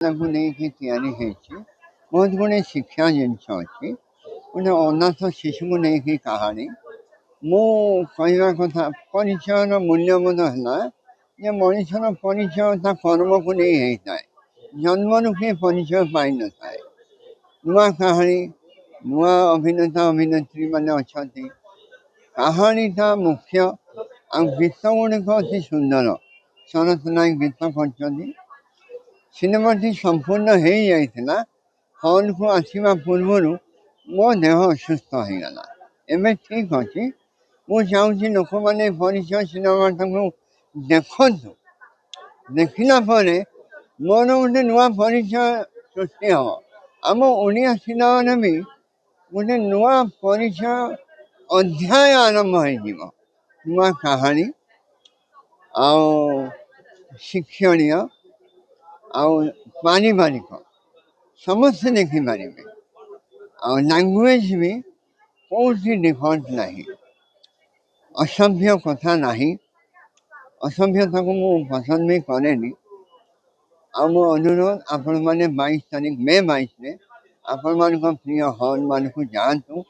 ତାଙ୍କୁ ନେଇକି ତିଆରି ହେଇଛି। ବହୁତ ଗୁଡ଼ିଏ ଶିକ୍ଷା ଜିନିଷ ଅଛି। ଗୋଟେ ଅନାଥ ଶିଶୁକୁ ନେଇକି କାହାଣୀ। ମୁଁ କହିବା କଥା ପରିଚୟର ମୂଲ୍ୟବୋଧ ହେଲା ଯେ ମଣିଷର ପରିଚୟ ତା କର୍ମକୁ ନେଇ ହେଇଥାଏ। ଜନ୍ମରୁ କିଏ ପରିଚୟ ପାଇନଥାଏ। ନୂଆ କାହାଣୀ, ନୂଆ ଅଭିନେତା ଅଭିନେତ୍ରୀମାନେ ଅଛନ୍ତି। କାହାଣୀଟା ମୁଖ୍ୟ। ଆଉ ଗୀତ ଗୁଡ଼ିକ ଅତି ସୁନ୍ଦର। ଶରତ ନାୟକ ଗୀତ କରିଛନ୍ତି। ସିନେମାଟି ସମ୍ପୂର୍ଣ୍ଣ ହେଇଯାଇଥିଲା। ହଲ୍କୁ ଆସିବା ପୂର୍ବରୁ ମୋ ଦେହ ଅସୁସ୍ଥ ହେଇଗଲା। ଏବେ ଠିକ୍ ଅଛି। ମୁଁ ଚାହୁଁଛି ଲୋକମାନେ ପରିଚୟ ସିନେମାଟାକୁ ଦେଖନ୍ତୁ। ଦେଖିଲା ପରେ ମୋର ଗୋଟେ ନୂଆ ପରିଚୟ ସୃଷ୍ଟି ହେବ। ଆମ ଓଡ଼ିଆ ସିନେମାରେ ବି ଗୋଟେ ନୂଆ ପରିଚୟ ଅଧ୍ୟାୟ ଆରମ୍ଭ ହେଇଯିବ। ନୂଆ କାହାଣୀ ଆଉ ଶିକ୍ଷଣୀୟ ଆଉ ପାରିବାରିକ ସମସ୍ତେ ଦେଖିପାରିବେ। ଆଉ ଲାଙ୍ଗୁଏଜ୍ ବି କେଉଁଠି ଡିଫଲ୍ଟ ନାହିଁ। ଅସଭ୍ୟ କଥା ନାହିଁ। ଅସଭ୍ୟତାକୁ ମୁଁ ପସନ୍ଦ ବି କରେନି। ଆଉ ମୋ ଅନୁରୋଧ ଆପଣମାନେ 22 ତାରିଖ ମେ 22ରେ ଆପଣମାନଙ୍କ ପ୍ରିୟ ହଲ୍ମାନଙ୍କୁ ଯାଆନ୍ତୁ।